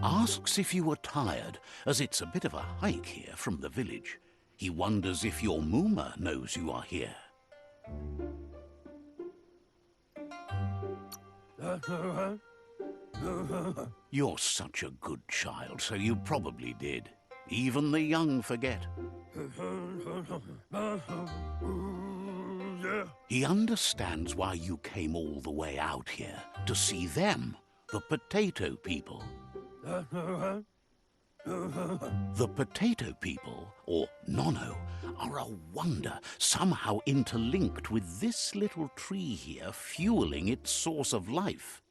Asks if you are tired, as it's a bit of a hike here from the village. He wonders if your Mooma knows you are here. You're such a good child, so you probably did. Even the young forget. He understands why you came all the way out here, to see them, the potato people. The potato people, or Nono, are a wonder, somehow interlinked with this little tree here fueling its source of life.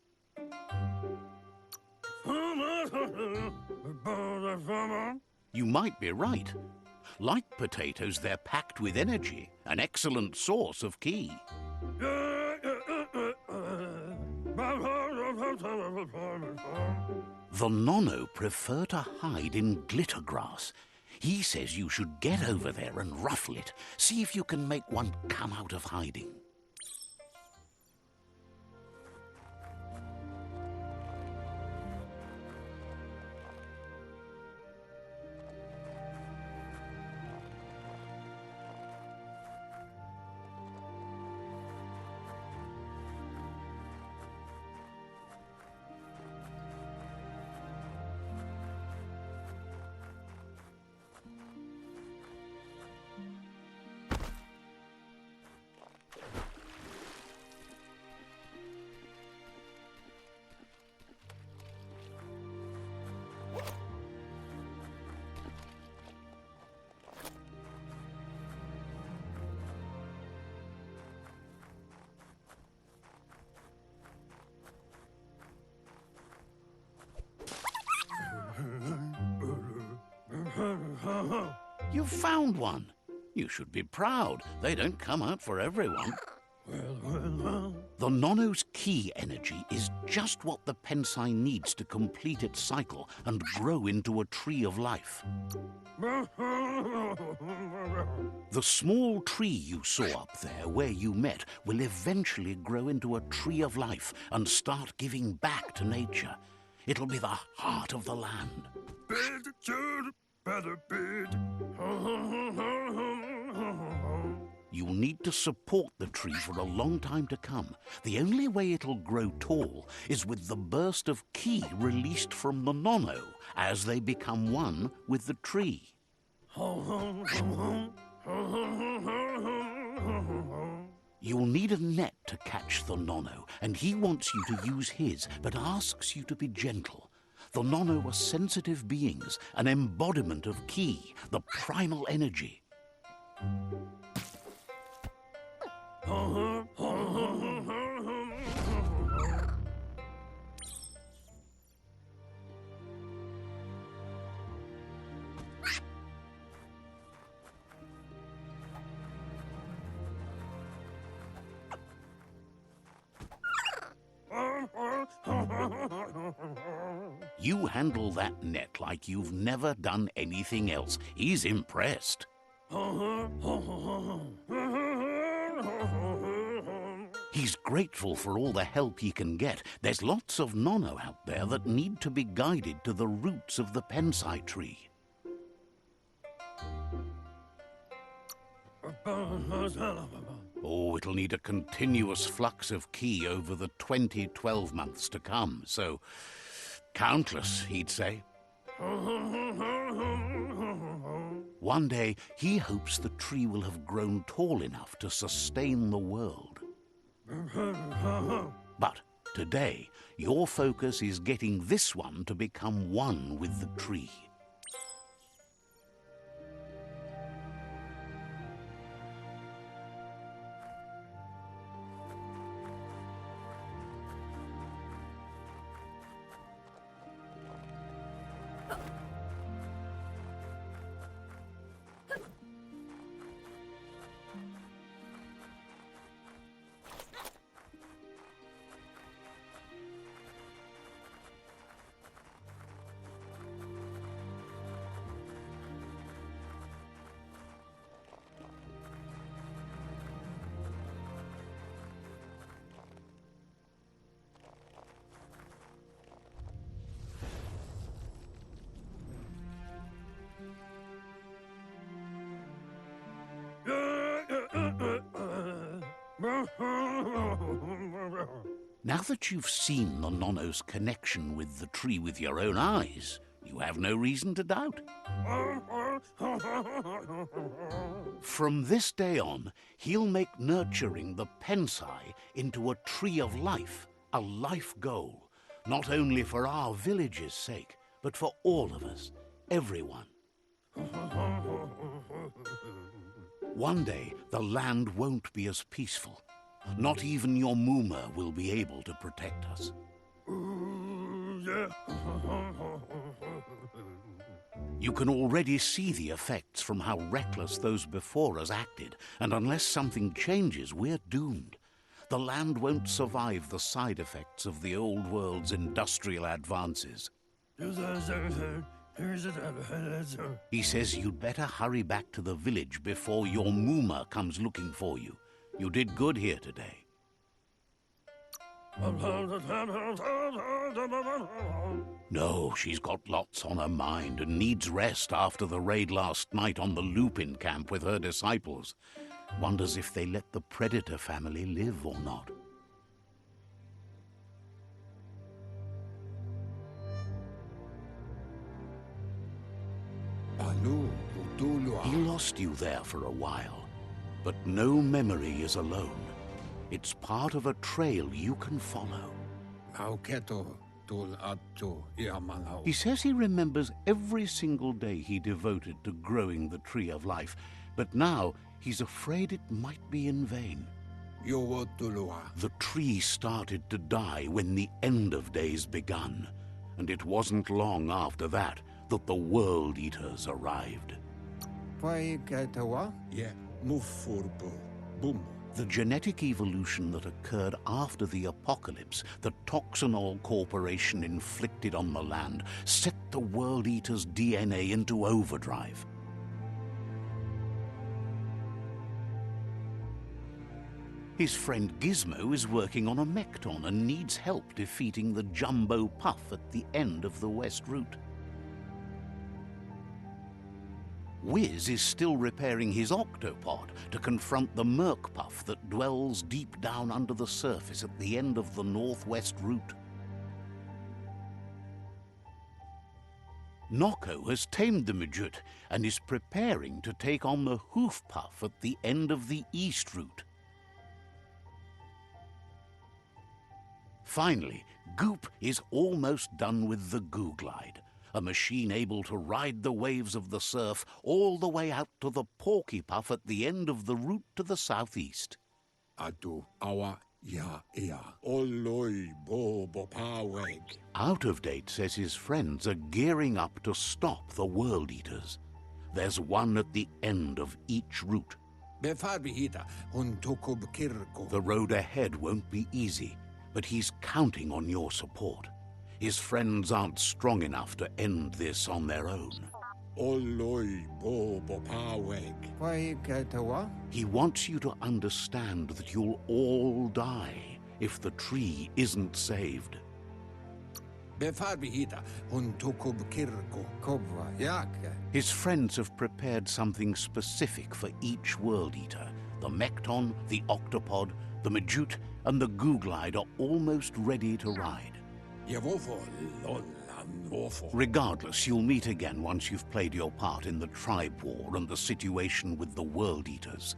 You might be right. Like potatoes, they're packed with energy, an excellent source of ki. The Nono prefer to hide in glitter grass. He says you should get over there and ruffle it. See if you can make one come out of hiding. You found one. You should be proud. They don't come out for everyone. The Nono's ki energy is just what the Pensai needs to complete its cycle and grow into a tree of life. The small tree you saw up there where you met will eventually grow into a tree of life and start giving back to nature. It'll be the heart of the land. You'll need to support the tree for a long time to come. The only way it'll grow tall is with the burst of ki released from the Nono as they become one with the tree. You'll need a net to catch the Nono, and he wants you to use his, but asks you to be gentle. The Nono are sensitive beings, an embodiment of ki, the primal energy. You handle that net like you've never done anything else. He's impressed. He's grateful for all the help he can get. There's lots of Nono out there that need to be guided to the roots of the Pensai tree. Oh, it'll need a continuous flux of ki over the 12 months to come, so countless, he'd say. One day, he hopes the tree will have grown tall enough to sustain the world. But today, your focus is getting this one to become one with the tree. Now that you've seen the Nono's connection with the tree with your own eyes, you have no reason to doubt. From this day on, he'll make nurturing the Pensai into a tree of life, a life goal, not only for our village's sake, but for all of us, everyone. One day, the land won't be as peaceful. Not even your Muma will be able to protect us. You can already see the effects from how reckless those before us acted, and unless something changes, we're doomed. The land won't survive the side effects of the old world's industrial advances. He says you'd better hurry back to the village before your Muma comes looking for you. You did good here today. No, she's got lots on her mind and needs rest after the raid last night on the Lupin camp with her disciples. Wonders if they let the Predator family live or not. He lost you there for a while, but no memory is alone. It's part of a trail you can follow. He says he remembers every single day he devoted to growing the Tree of Life, but now he's afraid it might be in vain. The tree started to die when the end of days begun, and it wasn't long after that that the World Eaters arrived. The genetic evolution that occurred after the apocalypse that Toxanol Corporation inflicted on the land set the World Eater's DNA into overdrive. His friend Gizmo is working on a Mekton and needs help defeating the Jumbo Puff at the end of the West Route. Wiz is still repairing his octopod to confront the Merc Puff that dwells deep down under the surface at the end of the Northwest Route. Noko has tamed the Midget and is preparing to take on the Hoof Puff at the end of the East Route. Finally, Goop is almost done with the Goo Glide, a machine able to ride the waves of the surf all the way out to the Porky Puff at the end of the route to the southeast. Out of Date says his friends are gearing up to stop the World Eaters. There's one at the end of each route. The road ahead won't be easy, but he's counting on your support. His friends aren't strong enough to end this on their own. He wants you to understand that you'll all die if the tree isn't saved. His friends have prepared something specific for each World Eater. The Mekton, the Octopod, the Majute, and the Goo Glide are almost ready to ride. Regardless, you'll meet again once you've played your part in the tribe war and the situation with the World Eaters.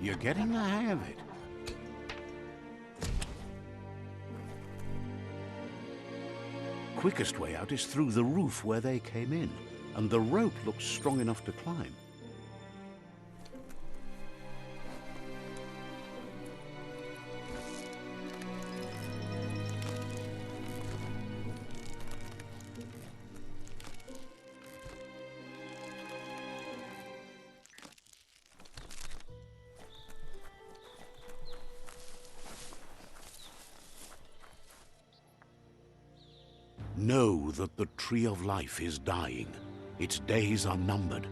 You're getting the hang of it. Quickest way out is through the roof where they came in, and the rope looks strong enough to climb. Know that the Tree of Life is dying. Its days are numbered.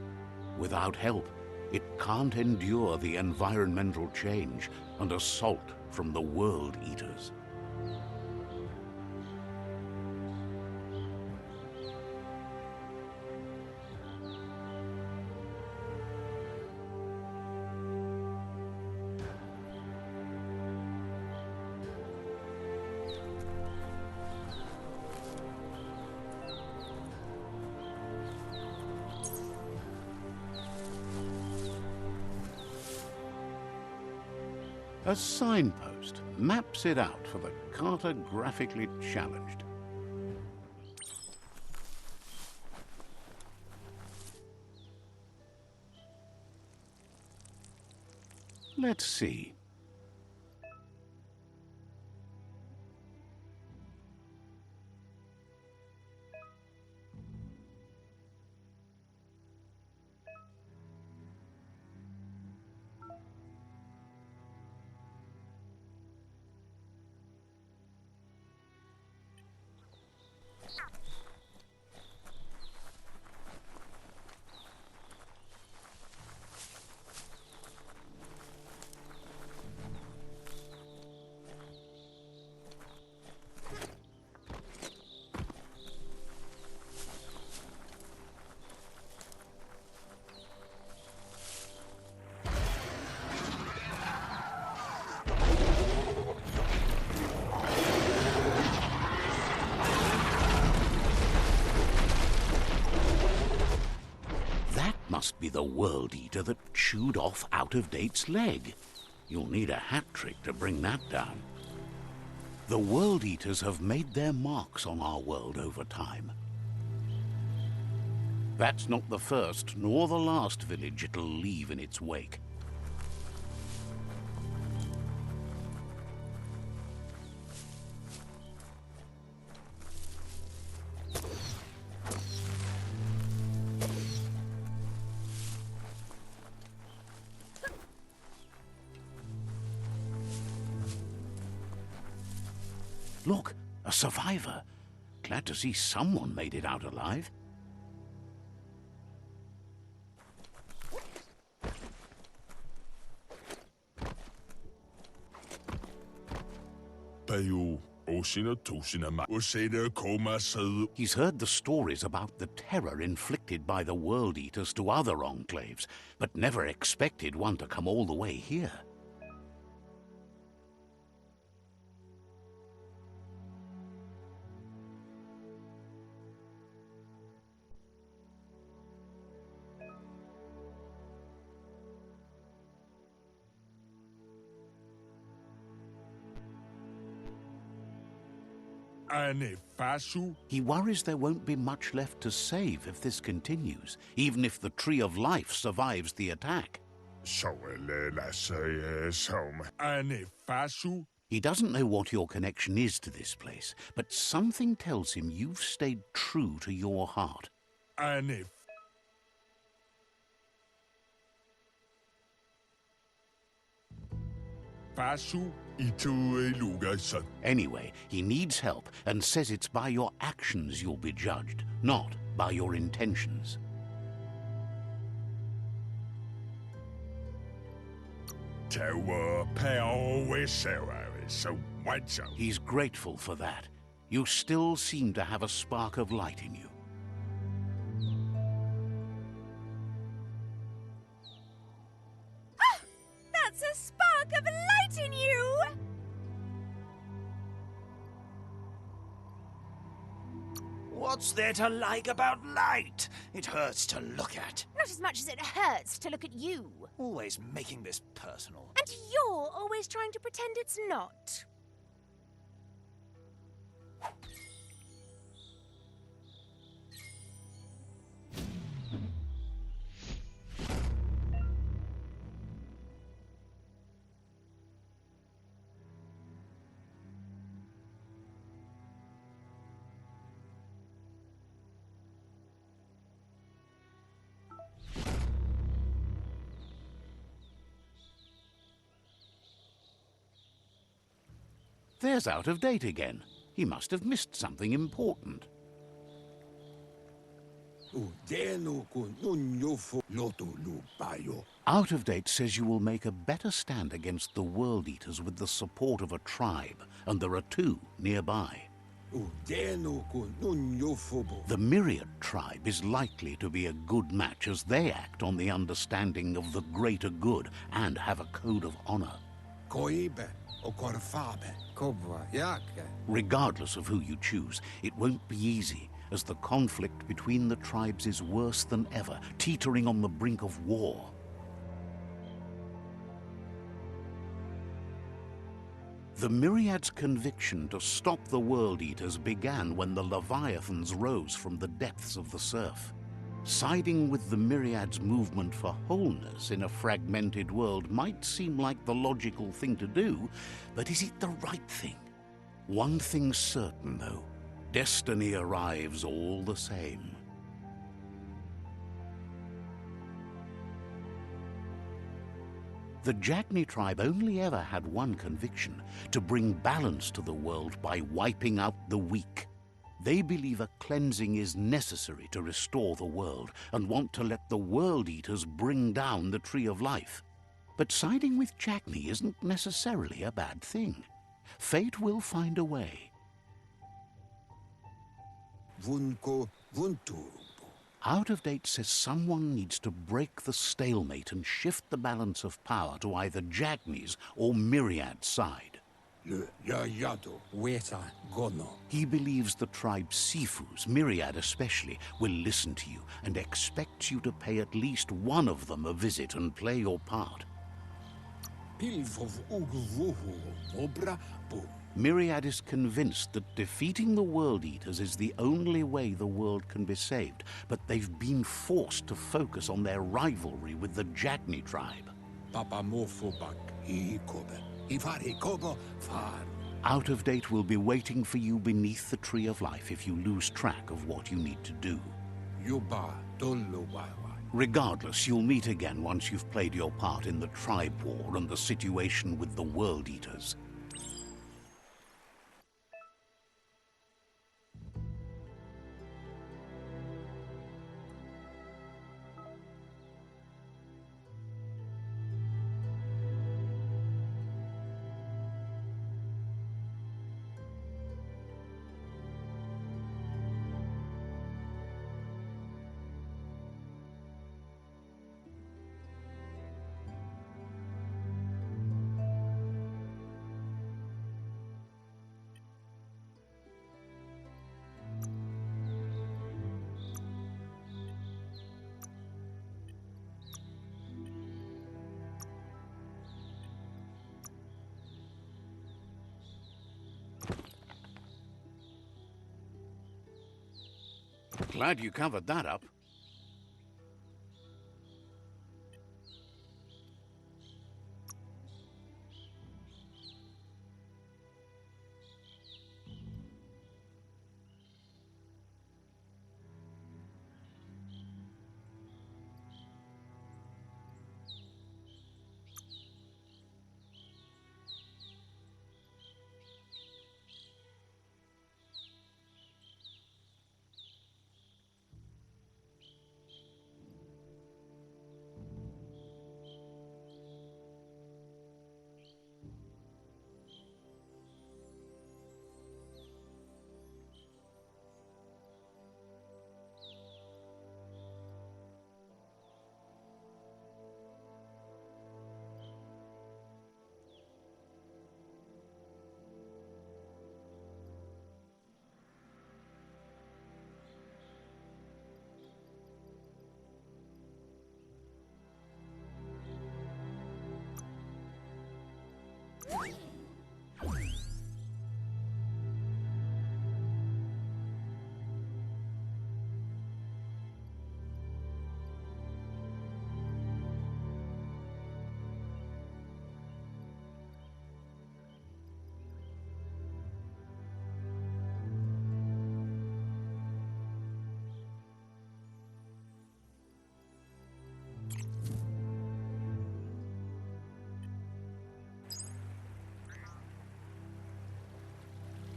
Without help, it can't endure the environmental change and assault from the World Eaters. A signpost maps it out for the cartographically challenged. Let's see. Must be the World Eater that chewed off Out-of-Date's leg. You'll need a hat trick to bring that down. The World Eaters have made their marks on our world over time. That's not the first nor the last village it'll leave in its wake. Look, a survivor. Glad to see someone made it out alive. He's heard the stories about the terror inflicted by the World Eaters to other enclaves, but never expected one to come all the way here. He worries there won't be much left to save if this continues, even if the Tree of Life survives the attack. He doesn't know what your connection is to this place, but something tells him you've stayed true to your heart. Anyway, he needs help and says it's by your actions you'll be judged, not by your intentions. He's grateful for that. You still seem to have a spark of light in you. That's a spark of light in you! What's there to like about light? It hurts to look at. Not as much as it hurts to look at you. Always making this personal. And you're always trying to pretend it's not. There's Out of Date again. He must have missed something important. Out of Date says you will make a better stand against the World Eaters with the support of a tribe, and there are two nearby. The Myriad tribe is likely to be a good match as they act on the understanding of the greater good and have a code of honor. Regardless of who you choose, it won't be easy, as the conflict between the tribes is worse than ever, teetering on the brink of war. The Myriad's conviction to stop the World Eaters began when the Leviathans rose from the depths of the surf. Siding with the Myriad's movement for wholeness in a fragmented world might seem like the logical thing to do, but is it the right thing? One thing's certain, though. Destiny arrives all the same. The Jagni tribe only ever had one conviction: to bring balance to the world by wiping out the weak. They believe a cleansing is necessary to restore the world and want to let the World Eaters bring down the Tree of Life. But siding with Jagni isn't necessarily a bad thing. Fate will find a way. Out of Date says someone needs to break the stalemate and shift the balance of power to either Jagni's or Myriad's side. He believes the tribe's Sifus, Myriad especially, will listen to you and expects you to pay at least one of them a visit and play your part. Myriad is convinced that defeating the World Eaters is the only way the world can be saved, but they've been forced to focus on their rivalry with the Jagni tribe. Out of Date will be waiting for you beneath the Tree of Life if you lose track of what you need to do. Regardless, you'll meet again once you've played your part in the tribe war and the situation with the World Eaters. Glad you covered that up.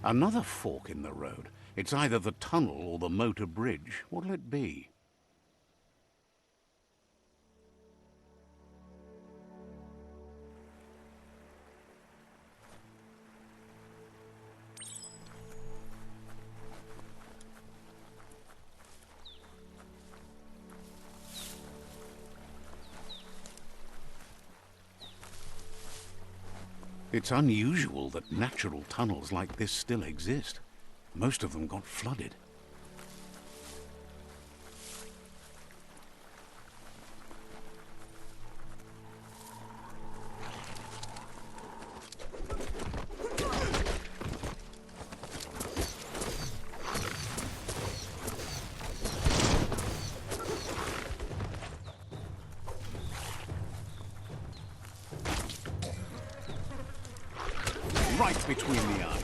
Another fork in the road. It's either the tunnel or the motor bridge. What'll it be? It's unusual that natural tunnels like this still exist. Most of them got flooded. Right between the eyes.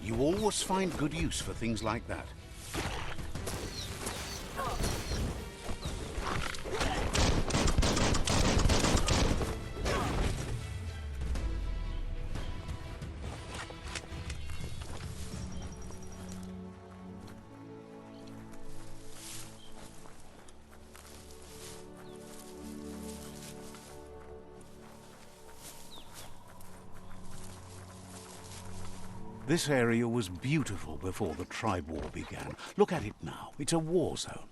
You always find good use for things like that. This area was beautiful before the tribe war began. Look at it now. It's a war zone.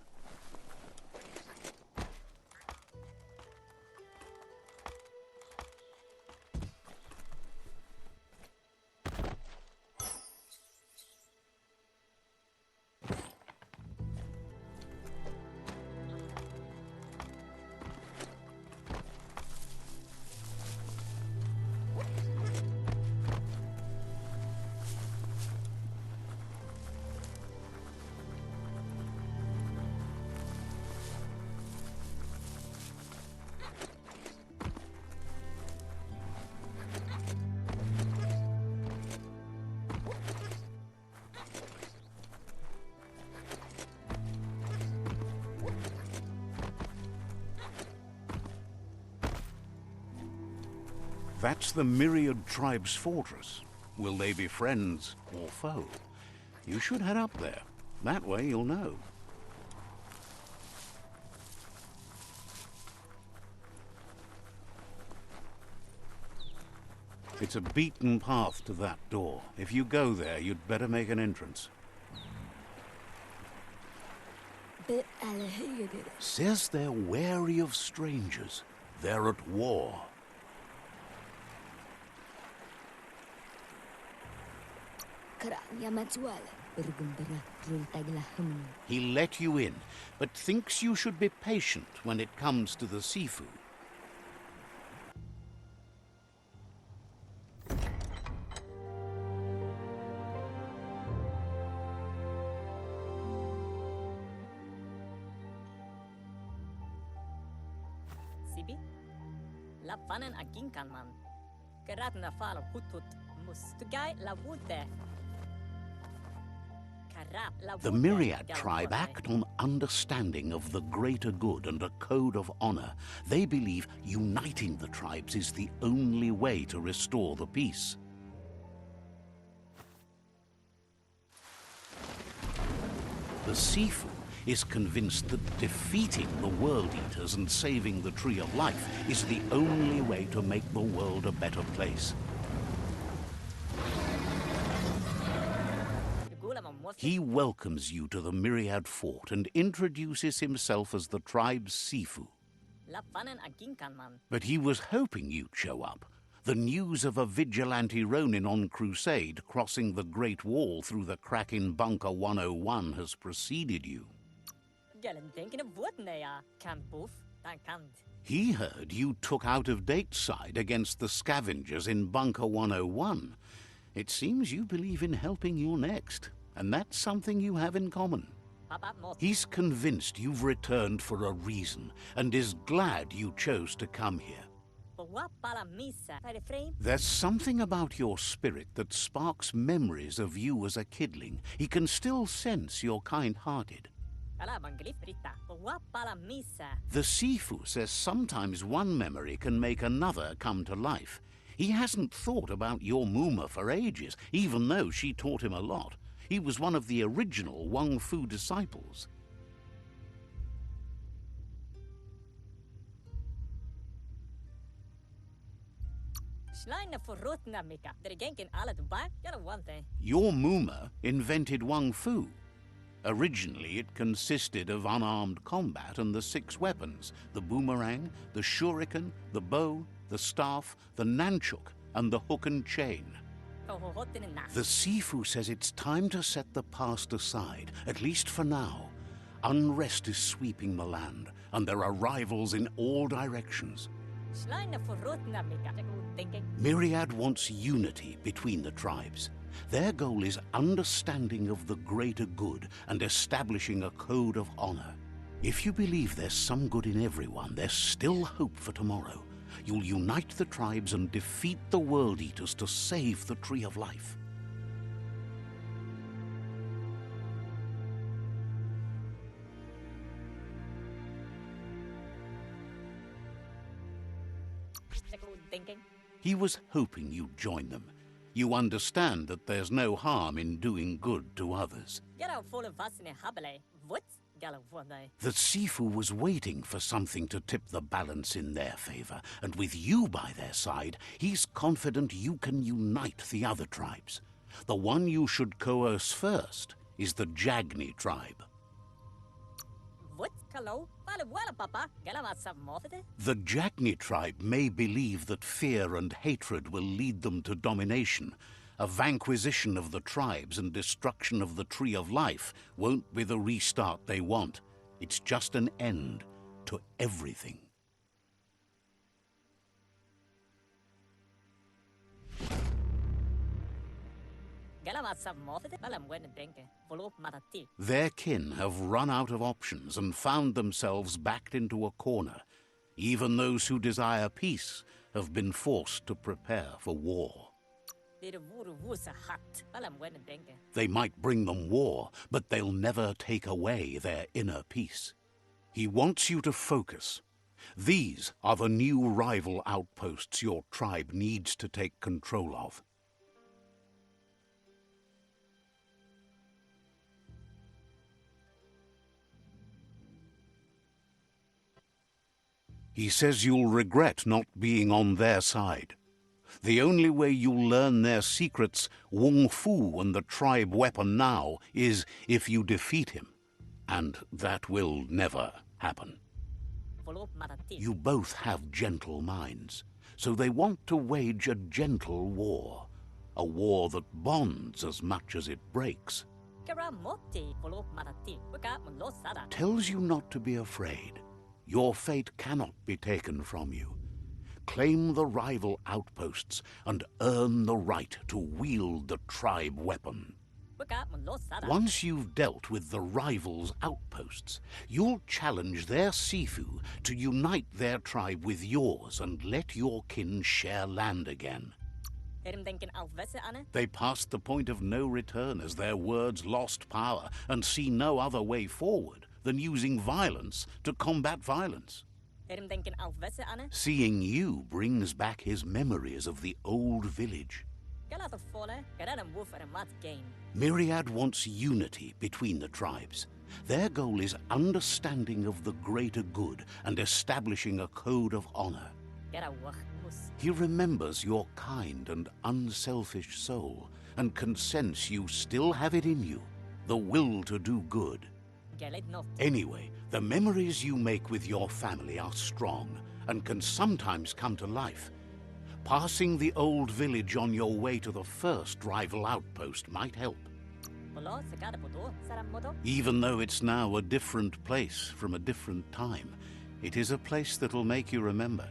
That's the Myriad tribe's fortress. Will they be friends or foe? You should head up there. That way you'll know. It's a beaten path to that door. If you go there, you'd better make an entrance. Says they're wary of strangers. They're at war. He let you in, but thinks you should be patient when it comes to the Sifu. Sibi? Lapfanen aginkan man. Geradna fal hutut mustugai la wute. The Myriad tribe act on understanding of the greater good and a code of honor. They believe uniting the tribes is the only way to restore the peace. The Sifu is convinced that defeating the World Eaters and saving the Tree of Life is the only way to make the world a better place. He welcomes you to the Myriad fort and introduces himself as the tribe's Sifu. But he was hoping you'd show up. The news of a vigilante Ronin on crusade crossing the Great Wall through the crack in Bunker 101 has preceded you. He heard you took out-of-date side against the scavengers in Bunker 101. It seems you believe in helping your next. And that's something you have in common. He's convinced you've returned for a reason, and is glad you chose to come here. There's something about your spirit that sparks memories of you as a kidling. He can still sense you're kind-hearted. The Sifu says sometimes one memory can make another come to life. He hasn't thought about your Mooma for ages, even though she taught him a lot. He was one of the original WUNG-FU disciples. Your Mooma invented WUNG-FU. Originally, it consisted of unarmed combat and the 6 weapons: the boomerang, the shuriken, the bow, the staff, the nunchuk, and the hook and chain. The Sifu says it's time to set the past aside, at least for now. Unrest is sweeping the land, and there are rivals in all directions. Myriad wants unity between the tribes. Their goal is understanding of the greater good and establishing a code of honor. If you believe there's some good in everyone, there's still hope for tomorrow. You'll unite the tribes and defeat the World Eaters to save the Tree of Life. He was hoping you'd join them. You understand that there's no harm in doing good to others. The Sifu was waiting for something to tip the balance in their favor, and with you by their side, he's confident you can unite the other tribes. The one you should coerce first is the Jagni tribe. The Jagni tribe may believe that fear and hatred will lead them to domination. A vanquisition of the tribes and destruction of the Tree of Life won't be the restart they want. It's just an end to everything. Their kin have run out of options and found themselves backed into a corner. Even those who desire peace have been forced to prepare for war. They might bring them war, but they'll never take away their inner peace. He wants you to focus. These are the new rival outposts your tribe needs to take control of. He says you'll regret not being on their side. The only way you'll learn their secrets, WUNG-FU and the tribe weapon now, is if you defeat him. And that will never happen. You both have gentle minds, so they want to wage a gentle war. A war that bonds as much as it breaks. Tells you not to be afraid. Your fate cannot be taken from you. Claim the rival outposts and earn the right to wield the tribe weapon. Once you've dealt with the rivals' outposts, you'll challenge their Sifu to unite their tribe with yours and let your kin share land again. They passed the point of no return as their words lost power and see no other way forward than using violence to combat violence. Seeing you brings back his memories of the old village. Myriad wants unity between the tribes. Their goal is understanding of the greater good and establishing a code of honor. He remembers your kind and unselfish soul and can sense you still have it in you, the will to do good. Anyway, the memories you make with your family are strong and can sometimes come to life. Passing the old village on your way to the first rival outpost might help. Even though it's now a different place from a different time, it is a place that'll make you remember.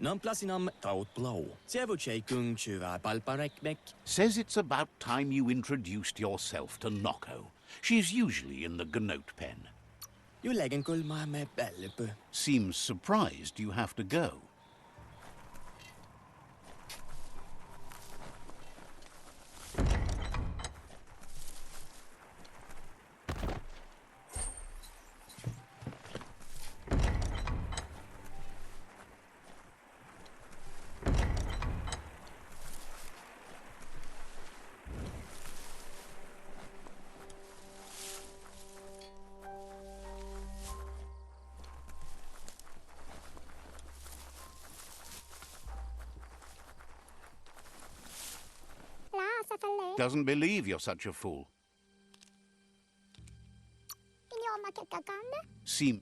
Namplasinam taut blau. Sevuchekung chuva palparekmek. Says it's about time you introduced yourself to Noko. She's usually in the Gnote pen. You leggen kulma me bellepu. Seems surprised you have to go. Doesn't believe you're such a fool. Seem...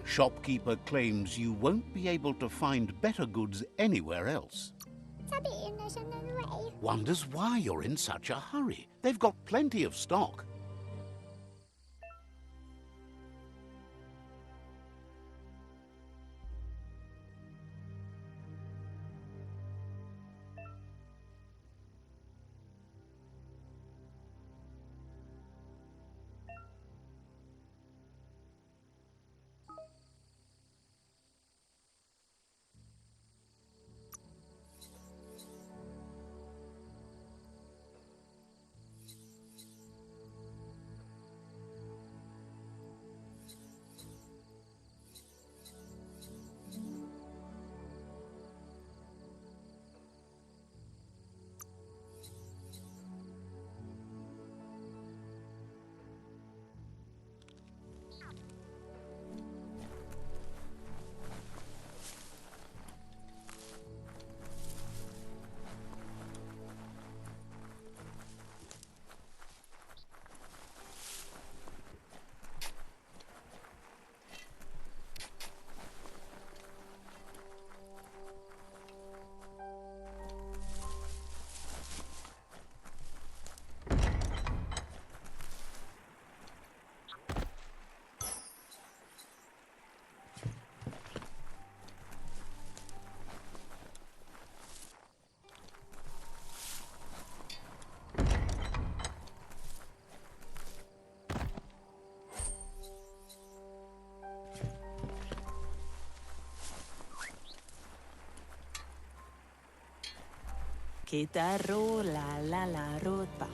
Shopkeeper claims you won't be able to find better goods anywhere else. Wonders why you're in such a hurry. They've got plenty of stock.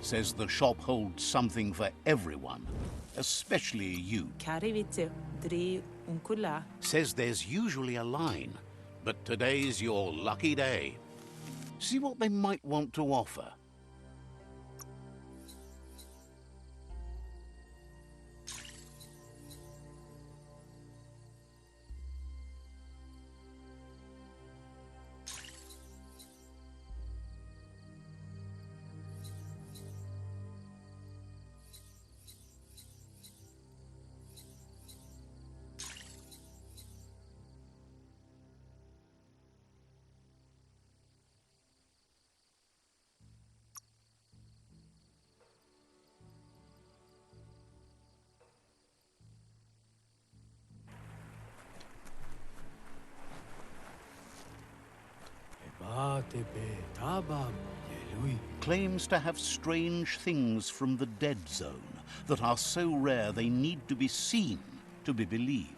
Says the shop holds something for everyone, especially you. Says there's usually a line, but today's your lucky day. See what they might want to offer. Claims to have strange things from the dead zone that are so rare they need to be seen to be believed.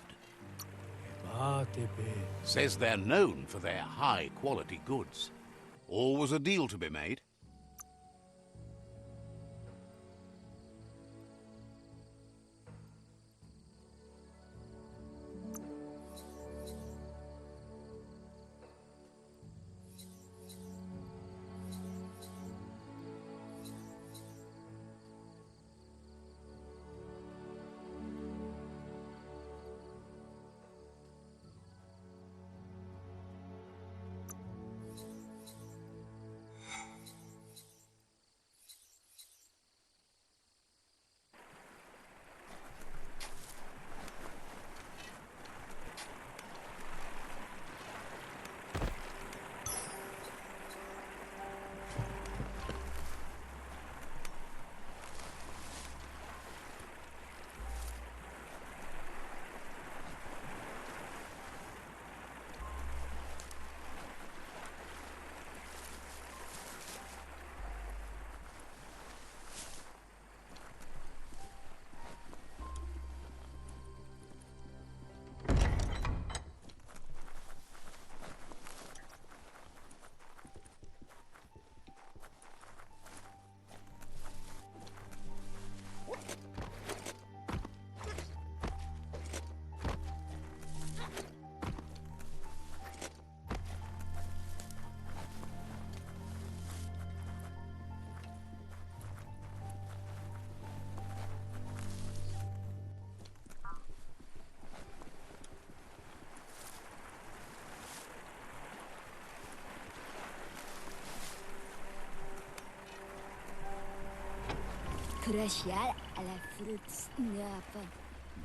Says they're known for their high-quality goods. Always a deal to be made.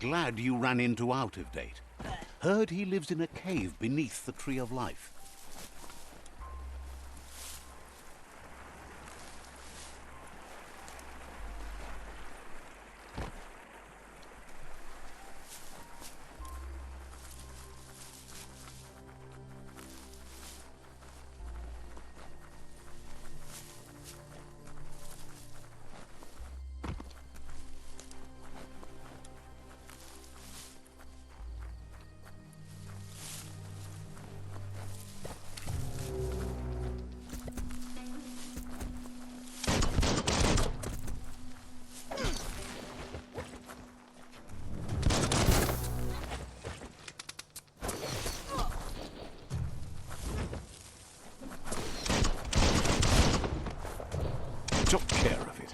Glad you ran into Out of Date. Heard he lives in a cave beneath the Tree of Life. Took care of it.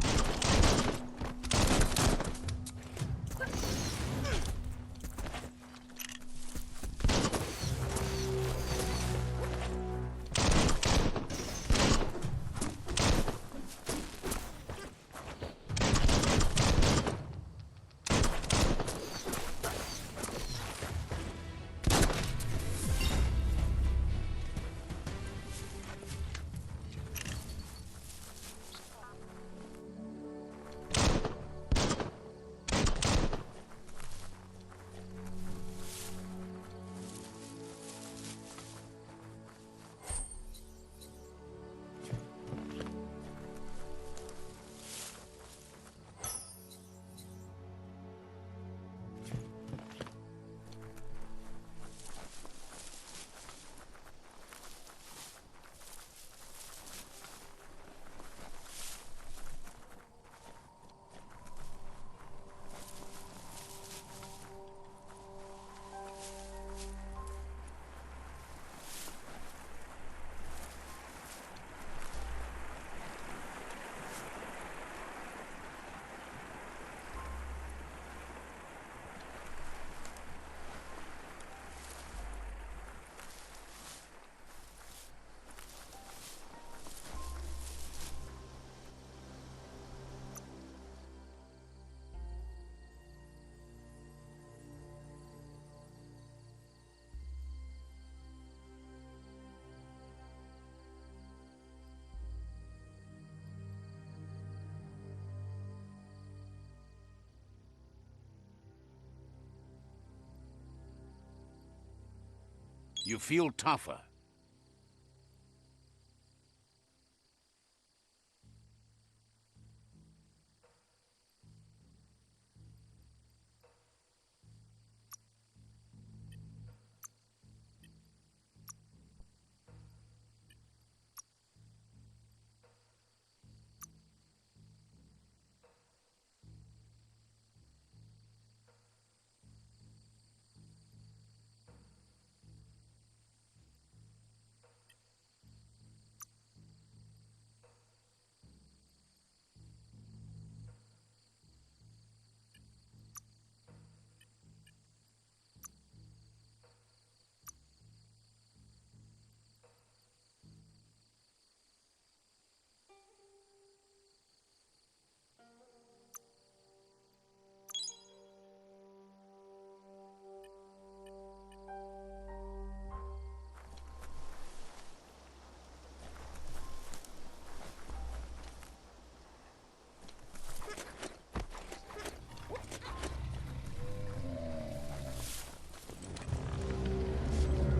You feel tougher.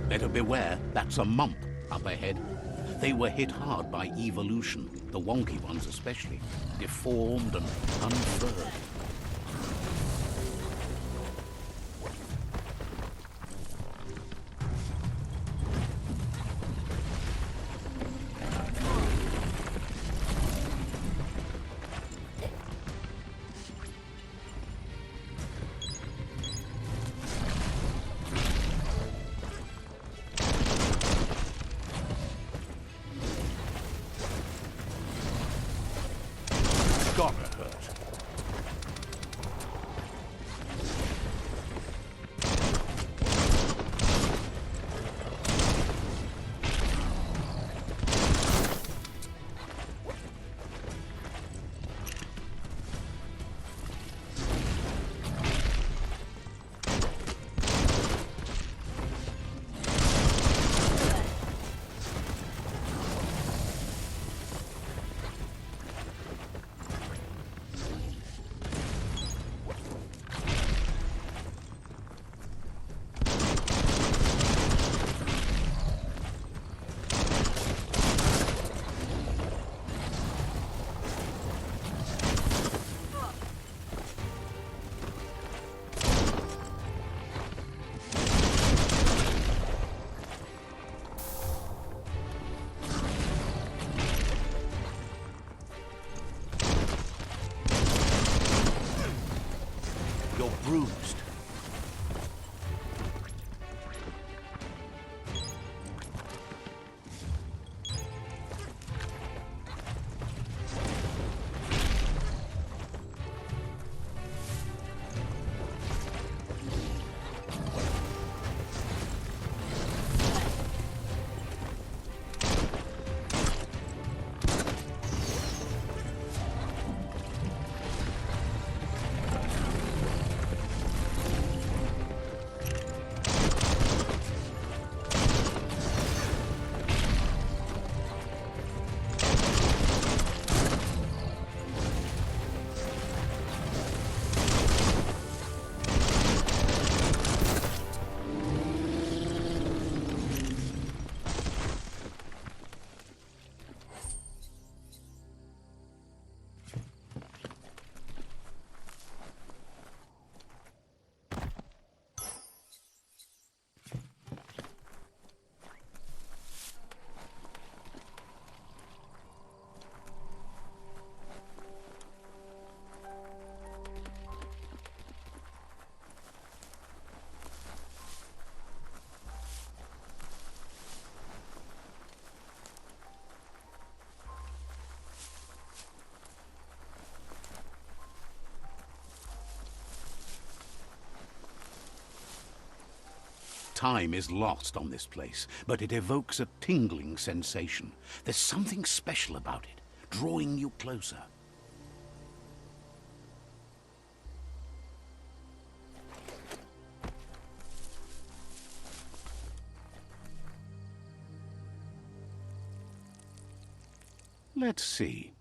Better beware, that's a mump up ahead. They were hit hard by evolution, the wonky ones especially, deformed and unfurred. Gotta hurt. you're bruised. Time is lost on this place, but it evokes a tingling sensation. There's something special about it, drawing you closer. Let's see.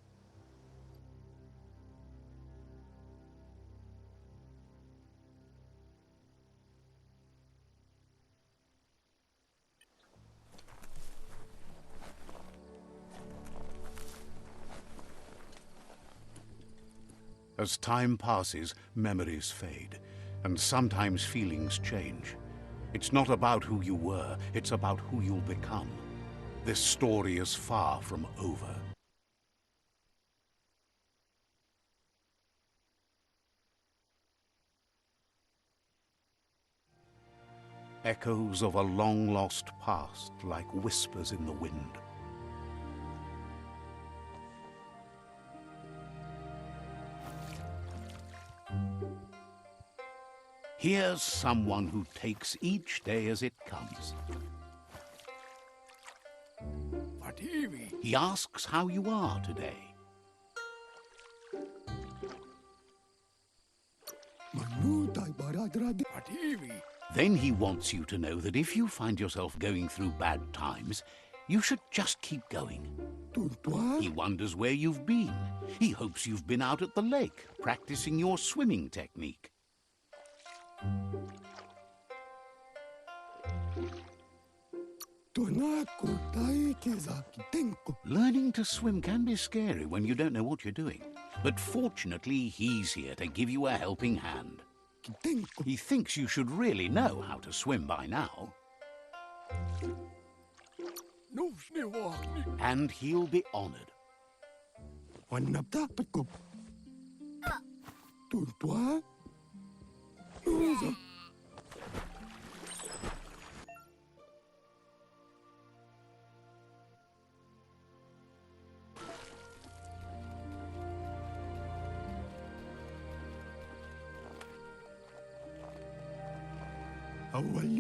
As time passes, memories fade, and sometimes feelings change. It's not about who you were, it's about who you'll become. This story is far from over. Echoes of a long-lost past, like whispers in the wind. Here's someone who takes each day as it comes. He asks how you are today. Then he wants you to know that if you find yourself going through bad times, you should just keep going. He wonders where you've been. He hopes you've been out at the lake, practicing your swimming technique. Learning to swim can be scary when you don't know what you're doing. But fortunately, he's here to give you a helping hand. He thinks you should really know how to swim by now. And he'll be honored.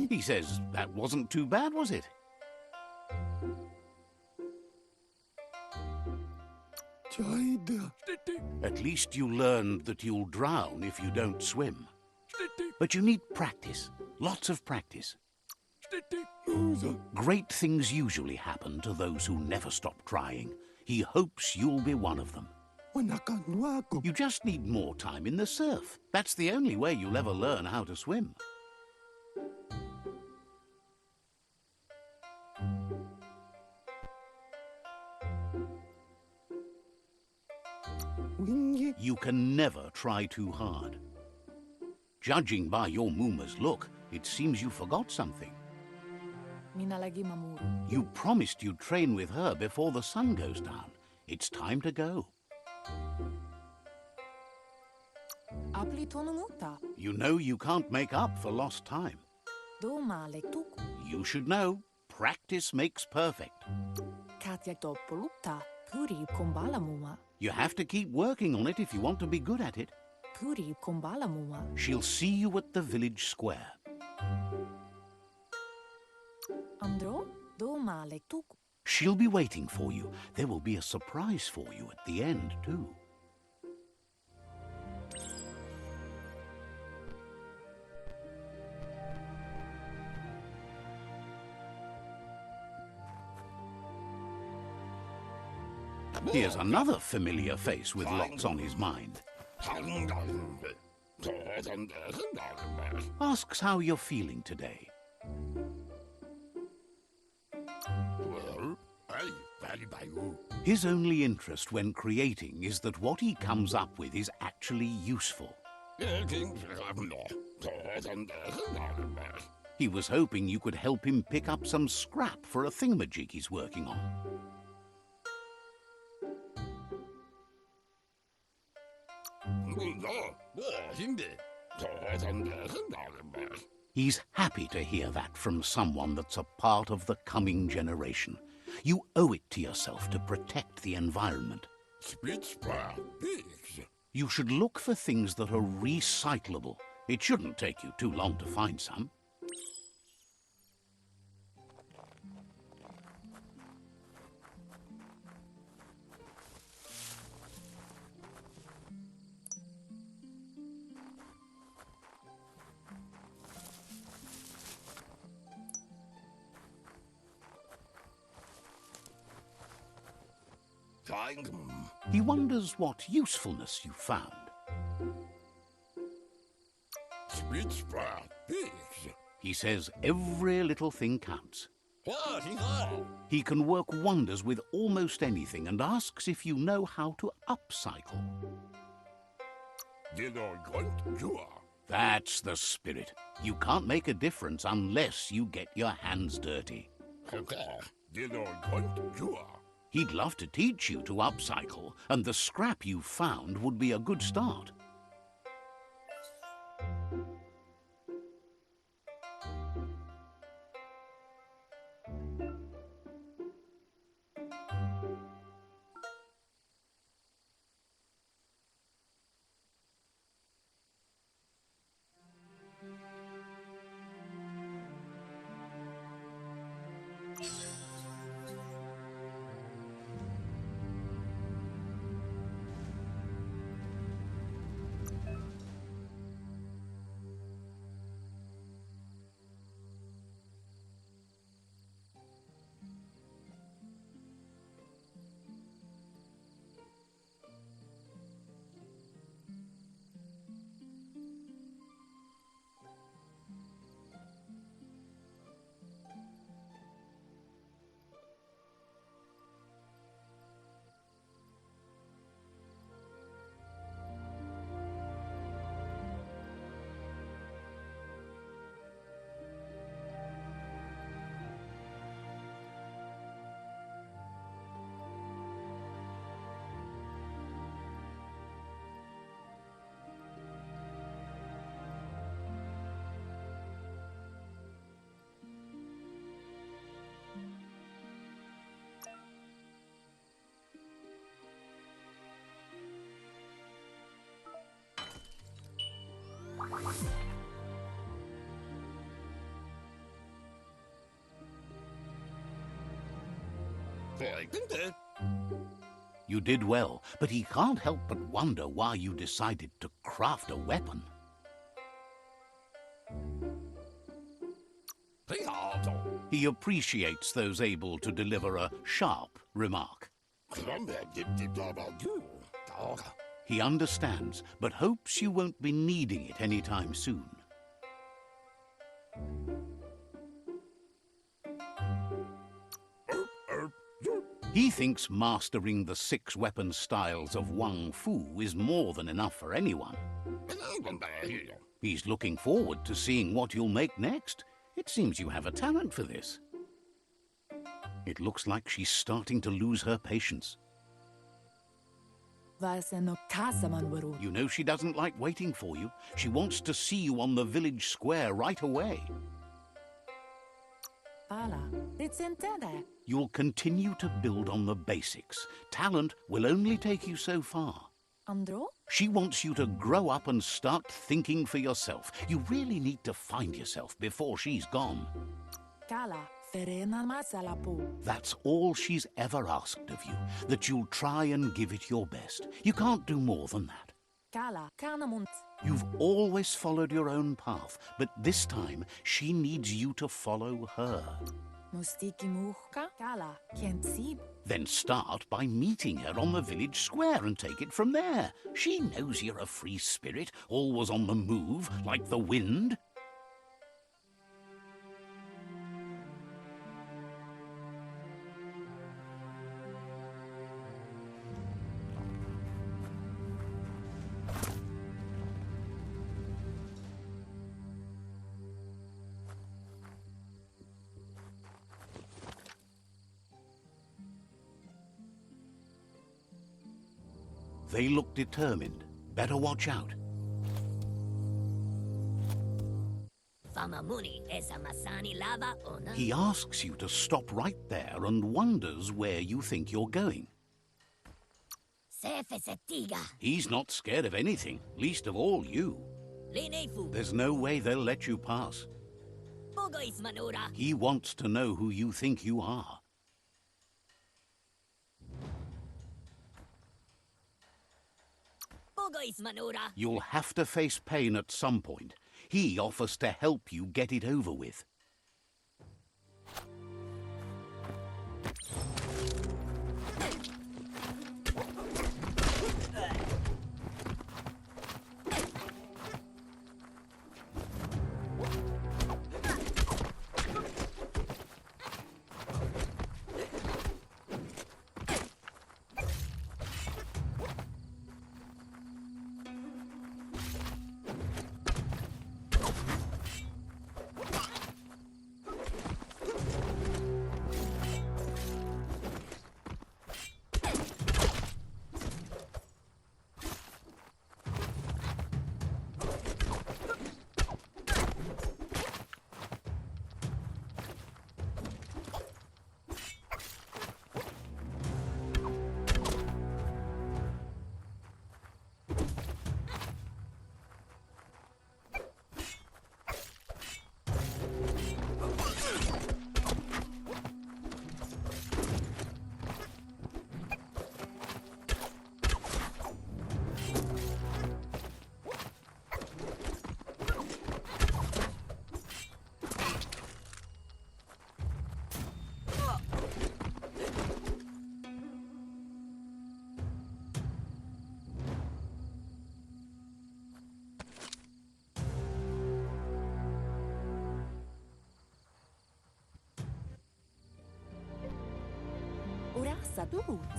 He says that wasn't too bad, was it? At least you learned that you'll drown if you don't swim. But you need practice, lots of practice. Great things usually happen to those who never stop trying. He hopes you'll be one of them. You just need more time in the surf. That's the only way you'll ever learn how to swim. You can never try too hard. Judging by your Muma's look, it seems you forgot something. You promised you'd train with her before the sun goes down. It's time to go. Apli tonunguta. You know you can't make up for lost time. Do male tuku. You should know, practice makes perfect. Katja topulutta. Puri kumbala mua. You have to keep working on it if you want to be good at it. Puri kumbala mua. She'll see you at the village square. Andro, do male tuku. She'll be waiting for you. There will be a surprise for you at the end, too. Here's another familiar face with lots on his mind. Asks how you're feeling today. His only interest when creating is that what he comes up with is actually useful. He was hoping you could help him pick up some scrap for a thingamajig he's working on. He's happy to hear that from someone that's a part of the coming generation. You owe it to yourself to protect the environment. You should look for things that are recyclable. It shouldn't take you too long to find some. He wonders what usefulness you found. He says every little thing counts. He can work wonders with almost anything and asks if you know how to upcycle. That's the spirit. You can't make a difference unless you get your hands dirty. He'd love to teach you to upcycle, and the scrap you found would be a good start. You did well, but he can't help but wonder why you decided to craft a weapon. He appreciates those able to deliver a sharp remark. He understands, but hopes you won't be needing it anytime soon. He thinks mastering the 6 weapon styles of WUNG-FU is more than enough for anyone. He's looking forward to seeing what you'll make next. It seems you have a talent for this. It looks like she's starting to lose her patience. Vasen no kasaman waru. You know she doesn't like waiting for you. She wants to see you on the village square right away. Pala, it's intended. You'll continue to build on the basics. Talent will only take you so far. Andro? She wants you to grow up and start thinking for yourself. You really need to find yourself before she's gone. Kala, ferena masalapu. That's all she's ever asked of you, that you'll try and give it your best. You can't do more than that. Kala, kanamunt. You've always followed your own path, but this time she needs you to follow her. Mustiki muhka. Kala, kent sib. Then start by meeting her on the village square and take it from there. She knows you're a free spirit, always on the move, like the wind. They look determined. Better watch out. He asks you to stop right there and wonders where you think you're going. He's not scared of anything, least of all you. There's no way they'll let you pass. He wants to know who you think you are. You'll have to face pain at some point. He offers to help you get it over with.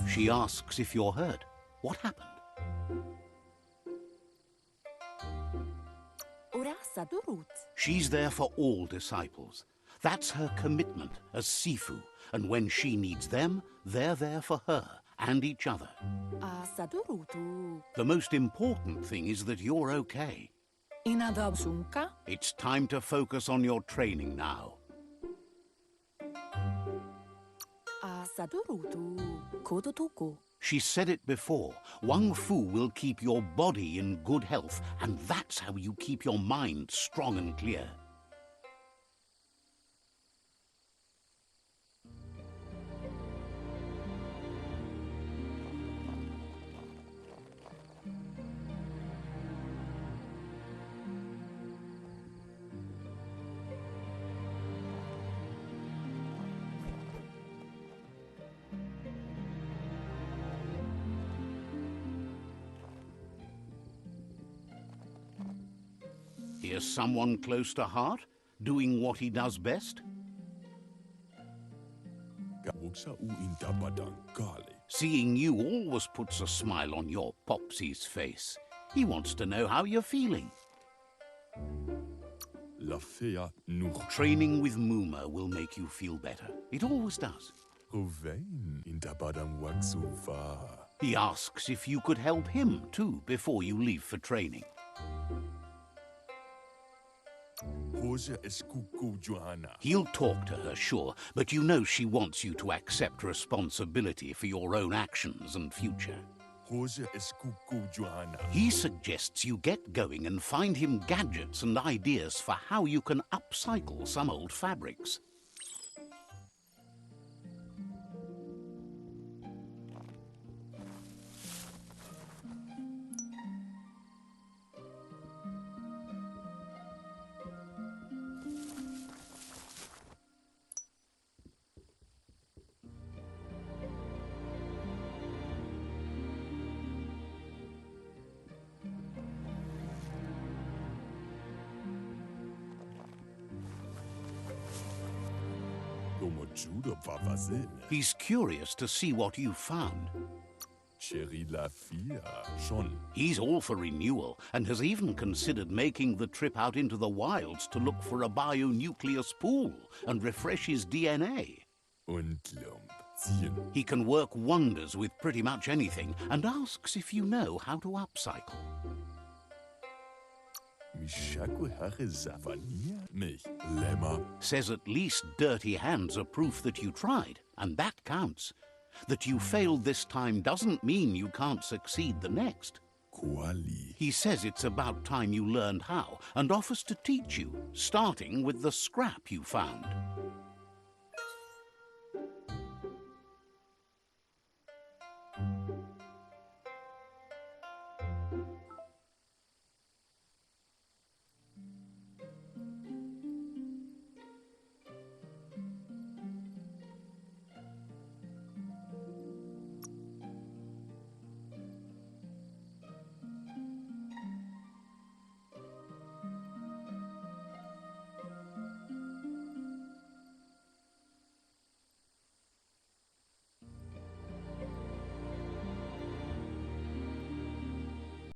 She asks if you're hurt. What happened? She's there for all disciples. That's her commitment as Sifu. And when she needs them, they're there for her and each other. The most important thing is that you're okay. It's time to focus on your training now. She said it before. WUNG-FU will keep your body in good health, and that's how you keep your mind strong and clear. Here's someone close to heart, doing what he does best. Seeing you always puts a smile on your Popsy's face. He wants to know how you're feeling. Training with Muma will make you feel better. It always does. He asks if you could help him too before you leave for training. He'll talk to her, sure, but you know she wants you to accept responsibility for your own actions and future. He suggests you get going and find him gadgets and ideas for how you can upcycle some old fabrics. He's curious to see what you found. He's all for renewal and has even considered making the trip out into the wilds to look for a bionucleus pool and refresh his DNA. He can work wonders with pretty much anything and asks if you know how to upcycle. Says at least dirty hands are proof that you tried, and that counts. That you failed this time doesn't mean you can't succeed the next. He says it's about time you learned how, and offers to teach you, starting with the scrap you found.